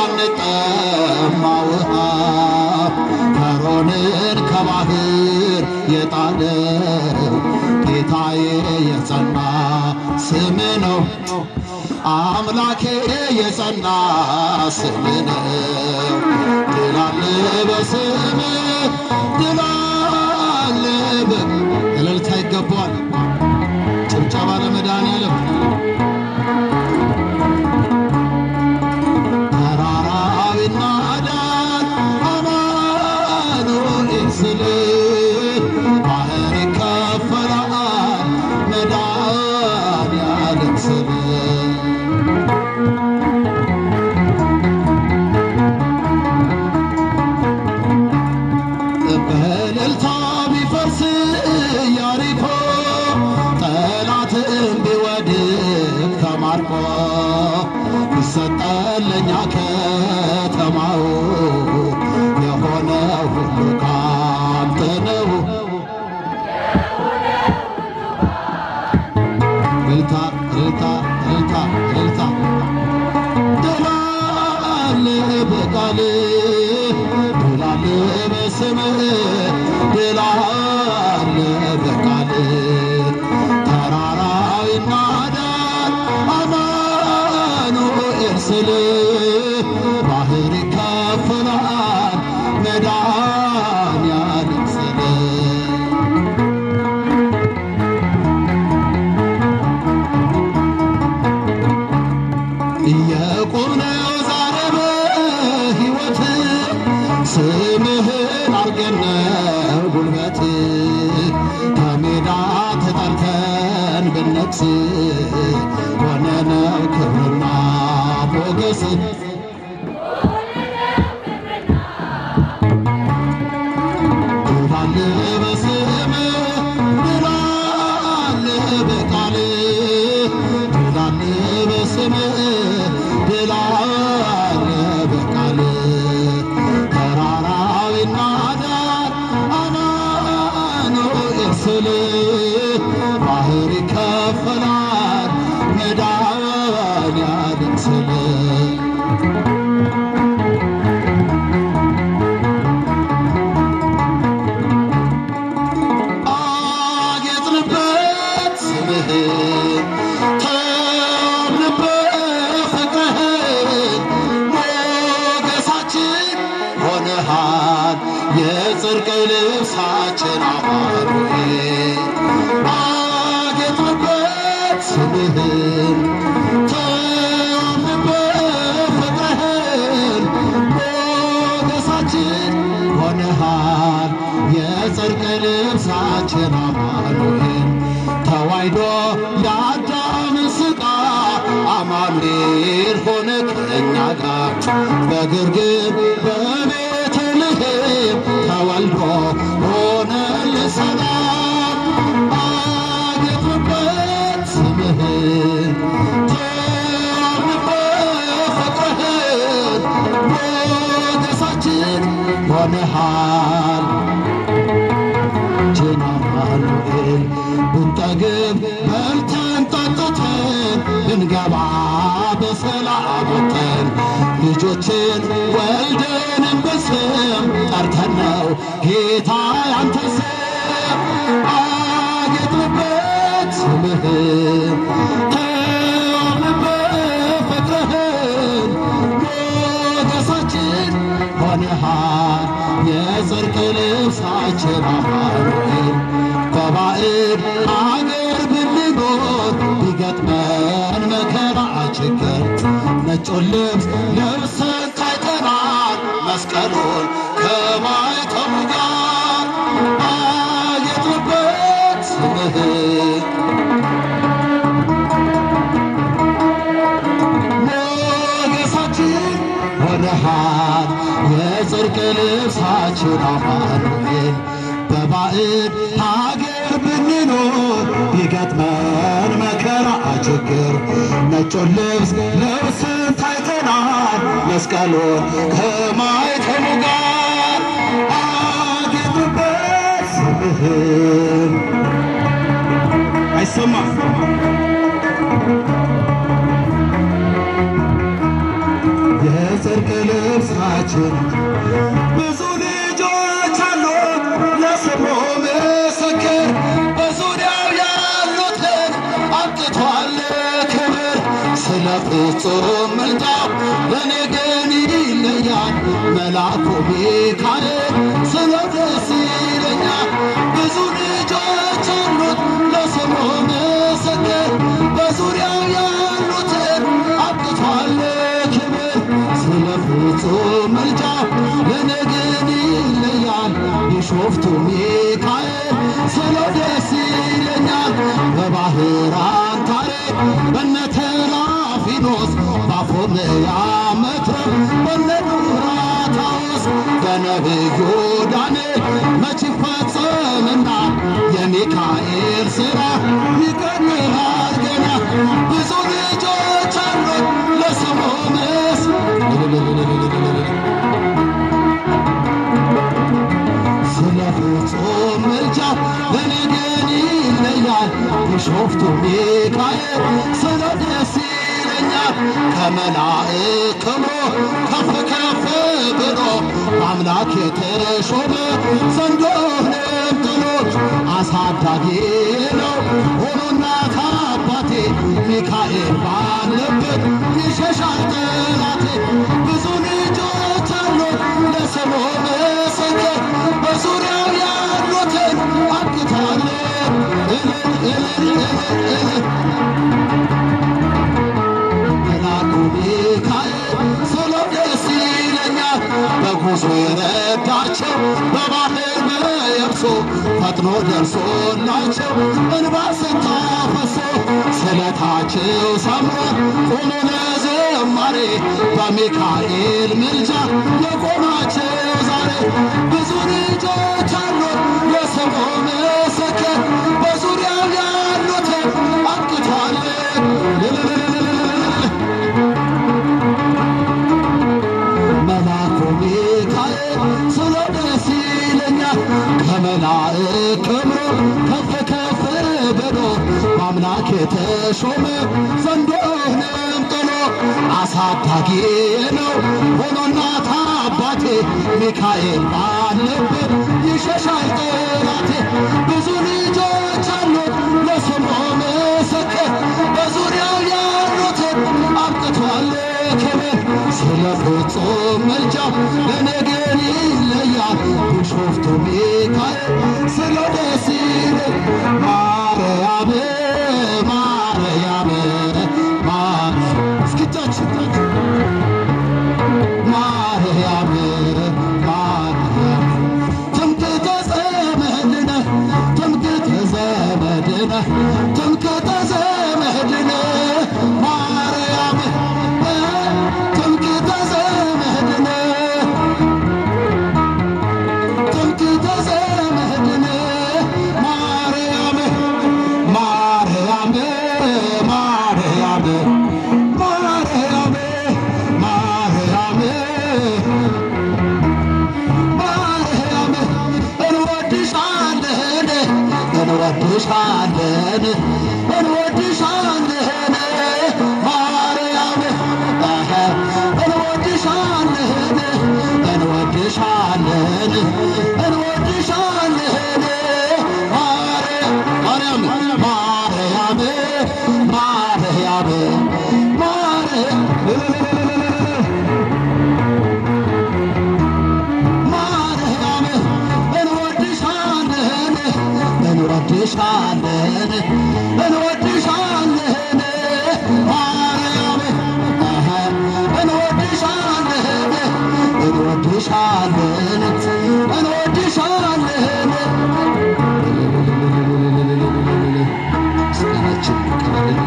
እንዳንጠማ ውሃ ፈርዖንን ከባህር የጣለው ጌታዬ የጸና ስም ነው። አምላኬ የጸና ስም ነው። ድል አለ በስምህ ድል አለ። እልልታ ይገባዋል። ጭብጨባ ለመድኃኔዓለም። ተራራው ይናዳል አማኑኤል ስልህ ባህር ይከፈላል መድኃኔዓለም ስልህ በእልልታ ቢፈርስ ኢያሪኮ ጠላትም ቢወድቅ ተማርኮ ይሰጠን ለእኛ ከተማው የሆነው ሁሉ ካንተ ነው። እልልታ እልልታ እልልታ እልልታ ድል አለ በቃልህ ድል አለ በስምህ ድል አለ በቃልህ ተራራው ይናዳል አማኑኤል ስልህ ባህር ይከፈላል መድኃኔዓለም ስልህ የቆምነው ዛሬ በሕይወት ስምህን አርገነው ጉልበት ከሜዳ ተጠርተን ብነግስ ሆነነው ክብርና ሞገስ ድል አለ በስምህ ድል አለ በቃልህ ድል አለ በስምህ ድል አለ በቃልህ ተራራው ይናዳል አማኑኤል ስልህ ባህር ይከፈላል መድኃኔዓለም ስልህ አጌጥንበት ስምህን ተምንበት ፍቅርህን ሞገሳችን ሆነሃል የጽድቅ ልብሳችን አማኑኤል አጌጥንበት ስምህን ተምንበት ፍቅርህን ሞገሳችን ሆነሃል የጽድቅ ልብሳችን አማኑኤል ተዋሕዶ የአዳምን ሥጋ አማኑኤል ሆነ ከእኛ ጋር በግርግም በቤተልሔም ተወልዶ ሆነልን ሰላም አጌጥንበት ስምህን ተምንበት ፍቅርህን ሞገሳችን ሆነሃል አማኑኤል ብንጠግብ በልተን ጠጥተን ብንገባ በሰላም ወጥተን ልጆችን ወልደንም በስም ጠርተን ነው ጌታ ያንተ ስም አጌጥንበት ስምህን ተምንበት ፍቅርህን ሞገሳችን ሆነሃል የጽድቅ ልብሳችን አማኑኤል በባዕድ አገር ብንኖር ቢገጥመን መከራ ችግር ነጩን ልብስ ለብሰን ታይተናል መስቀሉን ከማኅተሙ ጋር አጌጥንበት ስምህን ሞገሳችን ሆነሃል የጽድቅ ልብሳችን አማኑኤል በባዕድ አገር ብንኖር ቢገጥመን መከራ ችግር ነጩን ልብስ ለብሰን ታይተናል መስቀሉን ከማኅተሙ ጋር አጌጥንበት ስምህን አይሰማም የጽድቅ ልብሳችን ብዙ ልጆች አሉት ለስሙ ምስክር በዙሪያው ያሉትን አብቅቷል ክብር ስለ ፍጹም ምልጃው ለእኔ ግን ይለያል መልአኩ ሚካኤል ስለ ደስ ይለኛል ብዙ ልጆች አሉት ለስሙ ምስክር በዙሪያው ያሉትን አብቅቷል ክብር ስለ ፍጹም ምልጃው ለእኔ ግን ይለያል ቢሾፍቱ ሚካኤል ስለ ደስ ይለኛል በባህራን ታሪክ በነ ተራፊኖስ ባፎምያ መትረብ በነ ዱራታዎስ በነቢዩ ዳንኤል መች ይፈጸምና የሚካኤል ሥራ ይቀጥላል ገና ብዙ ልጆች አሉት ለስሙ ስለ ፍጹም ምልጃው ለእኔ ግን ይለያል ቢሾፍቱ ሚካኤል ስለ ደስ ይለኛል ከመላእክት ክብሮ ከፍ ከፍ ብሎ በአምላክ የተሾመ ዘንዶንም ጥሎት አሳዳጊ ነው ሆኖና ከአባቴ ሚካኤል ባለበት ይሸሻል ጠላቴ ብዙ ልጆች አሉት ለስሙ ምስክር በዙሪያው ያሉትን አብቅቷል መልአኩ ሚካኤል ስለ ደስ ይለኛል በጉዞ የረዳቸው በባህር በየብሱ ፈጥኖ ደርሶላቸው እንባ ስታፈሱ ስለታቸው ሰምሮ ቆሞ ለዝማሬ በሚካኤል ምልጃ የቆማቸው ዛሬ ብዙ ልጆች አሉት ለስሙ ምስክር በዙሪያው ያሉትን አብቅቷል መልአኩ ሚካኤል ስለ ደስ ይለኛል ከመላእክት ክብሩ ከፍ ከፍ ብሎ በአምላክ የተሾመ ዘንዶንም ጥሎ አሳዳጊ ነው ሆኖ እናት አባቴ ሚካኤል ባለበት ይሸሻል ጠላቴ ብዙ ልጆች አሉት ለስሙ ምስክር በዙሪያው ያሉትን አብቅቷል ክብር ስለ ፍጹም ምልጃው ለእኔ ግን ይለያል ቢሾፍቱ ሚካኤል ስለ ደስ ይለኛል ማርያም ማርያም እስኪታችን ማርያም ማርያም ትምክህተ ዘመድነ ትምክህተ ዘመድነ ትምክህተ ዘመድነ ማርያም ትምክህተ ዘመድነ ትምክህተ ዘመድነ ማርያም ማርያም ማርያም ማርያም ማርያም ማርያም እንወድሻለን እንወድሻለን እንወድሻለን ማርያም እንወድሻለን እንወድሻለን እንወድሻለን ማርያም ማርያም ማርያም ማርያም ማርያም እንወድሻለን እንወድሻለን እንወድሻለን ማርያም እንወድሻለን እንወድሻለን እንወድሻለን ምስጋናችን ይቀበልን።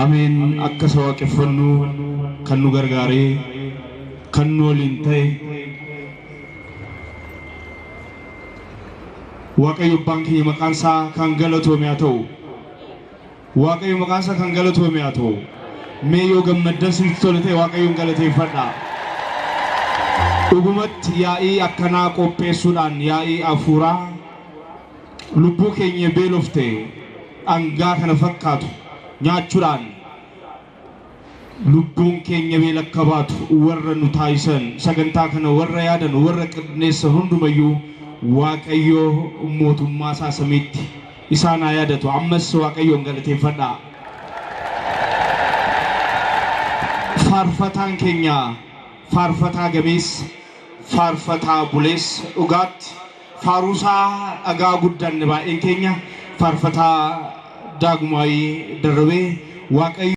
አሜን አከሰዋ ቅፈኑ ከኑ ገርጋሬ ከኑ ወሊንተይ waaqayyo bankii maqaansaa kan galatoome haa ta'u waaqayyo maqaansaa kan galatoome haa ta'u mee yoo gammaddan sitti tole ta'e waaqayyoon galateeffadhaa dhugumatti yaa'ii akkanaa qopheessuudhaan yaa'ii afuuraa lubbuu keenya beelofte dhangaa kana fakkaatu nyaachuudhaan lubbuun keenya beelakka baatu warra nu taasisan sagantaa kana warra yaadan warra qindeessan hundumayyuu Waaqayyo mootummaa isaa samiitti isaan haa yaadatu. Ammas Waaqayyoon galateeffadhaa. Faarfataan keenya faarfataa gameessa faarfataa buleessa dhugaatti faaruusaa dhagaa guddaan baay'een keenya faarfataa Daagumaayii Darabee Waaqayyo